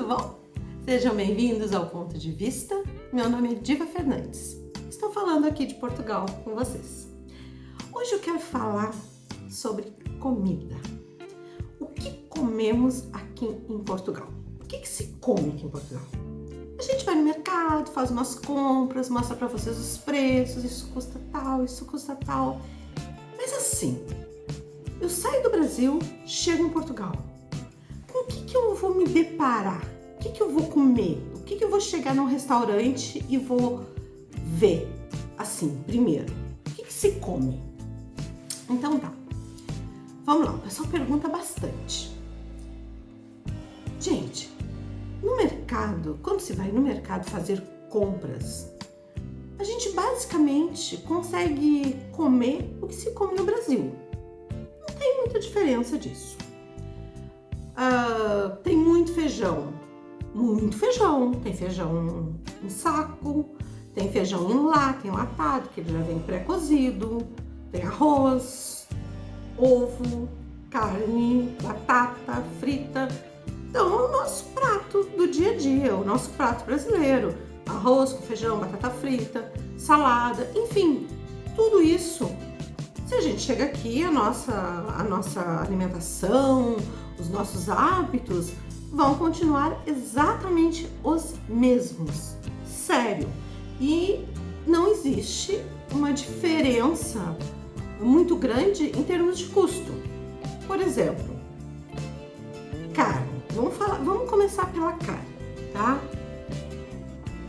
bom? Sejam bem-vindos ao Ponto de Vista. Meu nome é Diva Fernandes. Estou falando aqui de Portugal com vocês. Hoje eu quero falar sobre comida. O que comemos aqui em Portugal? O que se come aqui em Portugal? A gente vai no mercado, faz umas compras, mostra para vocês os preços, isso custa tal, isso custa tal. Mas assim, eu saio do Brasil, chego em Portugal. Com o que eu vou me deparar? O que eu vou comer? O que eu vou chegar num restaurante e vou ver? Assim, primeiro, o que se come? Então tá, vamos lá, o pessoal pergunta bastante. Gente, no mercado, quando se vai no mercado fazer compras, a gente basicamente consegue comer o que se come no Brasil. Não tem muita diferença disso. Tem muito feijão. Tem feijão em saco, tem feijão em lata, enlatado, que ele já vem pré-cozido, tem arroz, ovo, carne, batata frita. Então, é o nosso prato do dia a dia, o nosso prato brasileiro. Arroz com feijão, batata frita, salada, enfim, tudo isso. Se a gente chega aqui, a nossa alimentação, os nossos hábitos vão continuar exatamente os mesmos. Sério. E não existe uma diferença muito grande em termos de custo. Por exemplo, carne. Vamos começar pela carne, tá?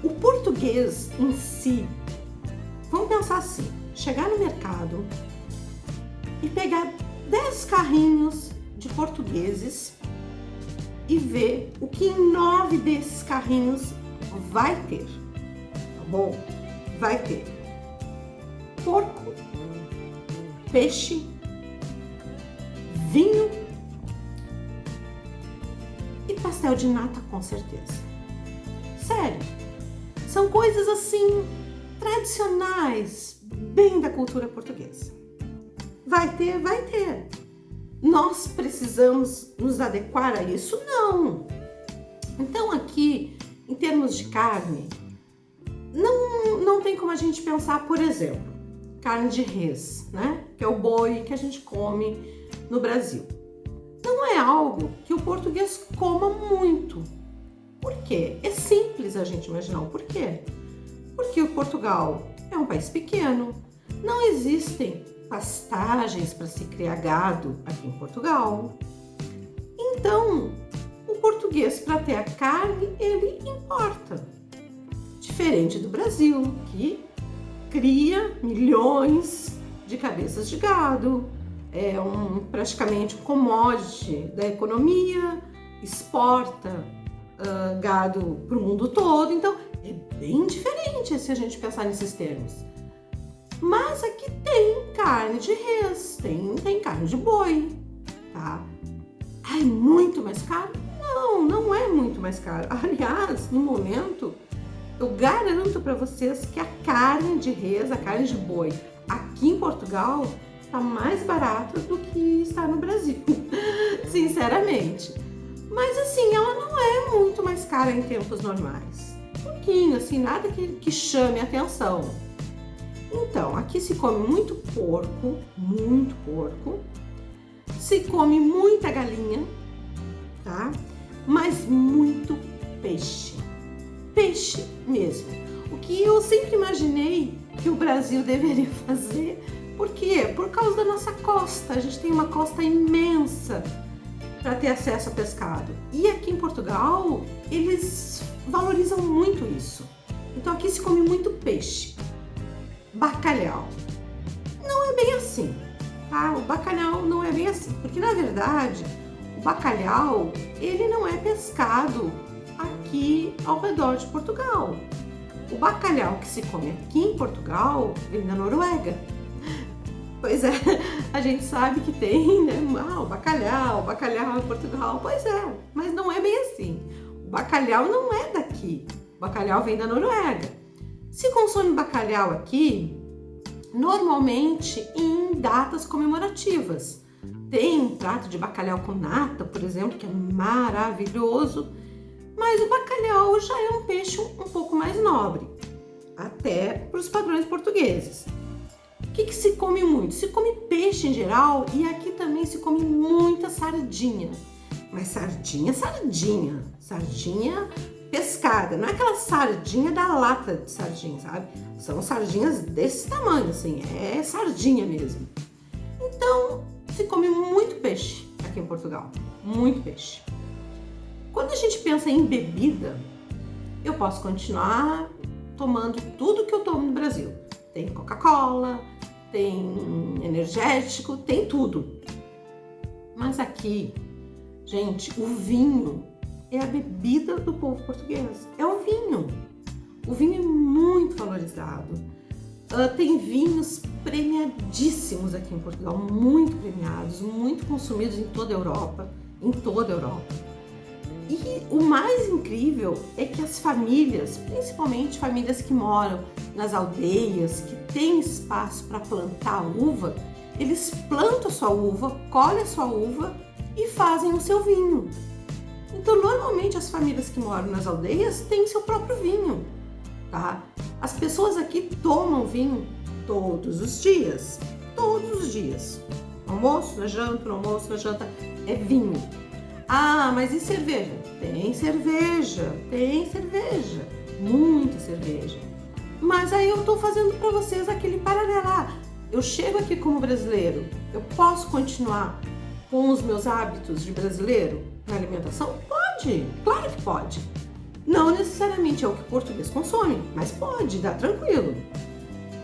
O português em si, vamos pensar assim, chegar no mercado e pegar 10 carrinhos de portugueses e ver o que em 9 desses carrinhos vai ter, tá bom? Vai ter porco, peixe, vinho e pastel de nata, com certeza. Sério, são coisas assim tradicionais, bem da cultura portuguesa. Vai ter. Nós precisamos nos adequar a isso? Não. Então aqui, em termos de carne, não tem como a gente pensar, por exemplo, carne de res, né? Que é o boi que a gente come no Brasil. Não é algo que o português coma muito. Por quê? É simples a gente imaginar o porquê. Porque o Portugal é um país pequeno, não existem pastagens para se criar gado aqui em Portugal. Então, o português, para ter a carne, ele importa. Diferente do Brasil, que cria milhões de cabeças de gado, é praticamente um commodity da economia, exporta gado para o mundo todo, então é bem diferente se a gente pensar nesses termos. Mas aqui tem carne de res, tem carne de boi, tá? É muito mais caro? Não é muito mais caro. Aliás, no momento, eu garanto para vocês que a carne de res, a carne de boi, aqui em Portugal, está mais barata do que está no Brasil, sinceramente. Mas assim, ela não é muito mais cara em tempos normais. Um pouquinho, assim, nada que chame a atenção. Então, aqui se come muito porco, se come muita galinha, tá? Mas muito peixe mesmo. O que eu sempre imaginei que o Brasil deveria fazer, por quê? Por causa da nossa costa, a gente tem uma costa imensa para ter acesso a pescado. E aqui em Portugal, eles valorizam muito isso. Então aqui se come muito peixe. Bacalhau. Não é bem assim, tá? O bacalhau não é bem assim, porque na verdade o bacalhau, ele não é pescado aqui ao redor de Portugal. O bacalhau que se come aqui em Portugal vem da Noruega. Pois é, a gente sabe que tem, né? O bacalhau em Portugal, pois é, mas não é bem assim. O bacalhau não é daqui, o bacalhau vem da Noruega. Se consome bacalhau aqui, normalmente em datas comemorativas. Tem um prato de bacalhau com nata, por exemplo, que é maravilhoso, Mas o bacalhau já é um peixe um pouco mais nobre, até para os padrões portugueses. O que se come muito? Se come peixe em geral e aqui também se come muita sardinha. Mas sardinha pescada, não é aquela sardinha da lata de sardinha, sabe? São sardinhas desse tamanho, assim, é sardinha mesmo. Então, se come muito peixe aqui em Portugal, muito peixe. Quando a gente pensa em bebida, eu posso continuar tomando tudo que eu tomo no Brasil. Tem Coca-Cola, tem energético, tem tudo. Mas aqui, gente, o vinho é a bebida do povo português. É o vinho. O vinho é muito valorizado. Tem vinhos premiadíssimos aqui em Portugal, muito premiados, muito consumidos em toda a Europa. E o mais incrível é que as famílias, principalmente famílias que moram nas aldeias, que têm espaço para plantar uva, eles plantam a sua uva, colhem a sua uva e fazem o seu vinho. Então, normalmente as famílias que moram nas aldeias têm seu próprio vinho, tá? As pessoas aqui tomam vinho todos os dias, No almoço, na janta, é vinho. Ah, mas e cerveja? Tem cerveja, muita cerveja. Mas aí eu tô fazendo para vocês aquele paralelo. Eu chego aqui como brasileiro, eu posso continuar com os meus hábitos de brasileiro na alimentação? Pode, claro que pode. Não necessariamente é o que o português consome, mas pode, dá tranquilo.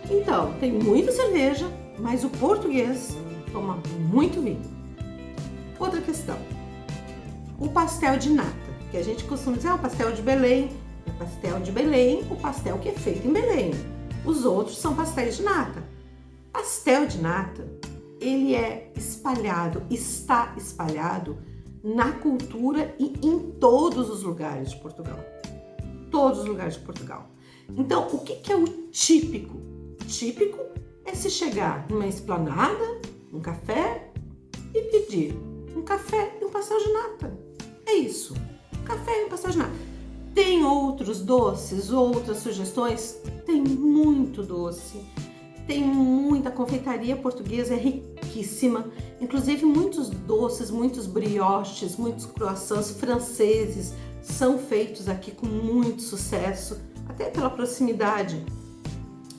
Então, tem muita cerveja, mas o português toma muito vinho. Outra questão. O pastel de nata, que a gente costuma dizer, o pastel de Belém, o pastel que é feito em Belém. Os outros são pastéis de nata. Pastel de nata, ele é está espalhado na cultura e em todos os lugares de Portugal. Então, o que é o típico? Típico é se chegar numa esplanada, um café e pedir um café e um pastel de nata. É isso, café e um pastel de nata. Tem outros doces, outras sugestões? Tem muito doce, tem muita confeitaria portuguesa, é riquíssima. Inclusive muitos doces, muitos brioches, muitos croissants franceses são feitos aqui com muito sucesso, até pela proximidade.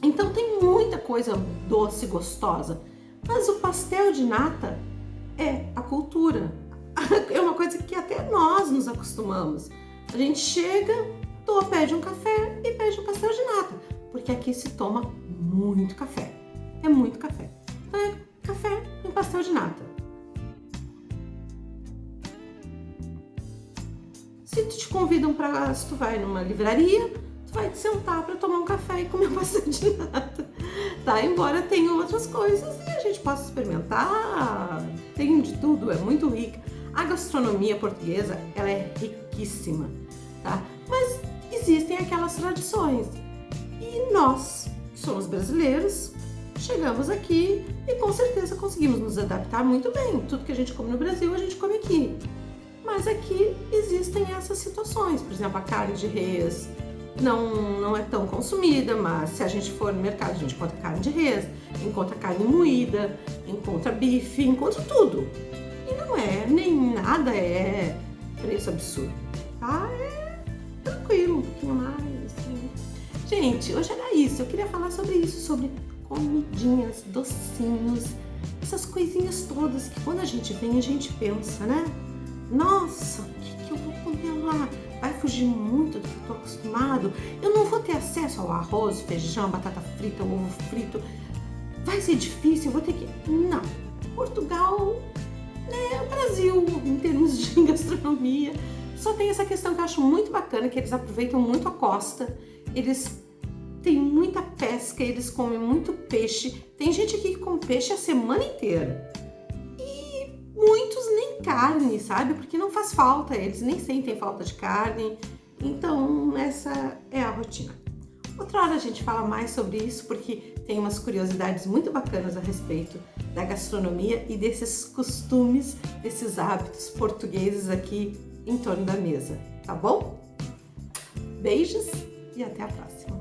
Então tem muita coisa doce, gostosa. Mas o pastel de nata é a cultura. É uma coisa que até nós nos acostumamos. A gente chega, pede um café e pede um pastel de nata, porque aqui se toma muito café. É muito café. Então é café e um pastel de nata. Se te convidam se tu vai numa livraria, tu vai te sentar para tomar um café e comer um pastel de nata, tá? Embora tenha outras coisas e a gente possa experimentar, tem de tudo, é muito rica. A gastronomia portuguesa, ela é riquíssima, tá? Mas existem aquelas tradições. E nós, que somos brasileiros, chegamos aqui e com certeza conseguimos nos adaptar muito bem. Tudo que a gente come no Brasil, a gente come aqui. Mas aqui existem essas situações. Por exemplo, a carne de res não é tão consumida, mas se a gente for no mercado, a gente encontra carne de res, encontra carne moída, encontra bife, encontra tudo. E não é, nem nada é preço absurdo, tá? É tranquilo, um pouquinho mais, assim. Gente, hoje era isso, eu queria falar sobre isso, sobre comidinhas, docinhos, essas coisinhas todas que quando a gente vem, a gente pensa, né? Nossa, o que eu vou comer lá? Vai fugir muito do que eu tô acostumado? Eu não vou ter acesso ao arroz, feijão, batata frita, ovo frito. Vai ser difícil, eu vou ter que... Não, Portugal... É o Brasil, em termos de gastronomia, só tem essa questão que eu acho muito bacana, que eles aproveitam muito a costa, eles têm muita pesca, eles comem muito peixe. Tem gente aqui que come peixe a semana inteira. E muitos nem carne, sabe? Porque não faz falta, eles nem sentem falta de carne. Então, essa é a rotina. Outra hora a gente fala mais sobre isso, porque tem umas curiosidades muito bacanas a respeito da gastronomia e desses costumes, desses hábitos portugueses aqui em torno da mesa, tá bom? Beijos e até a próxima!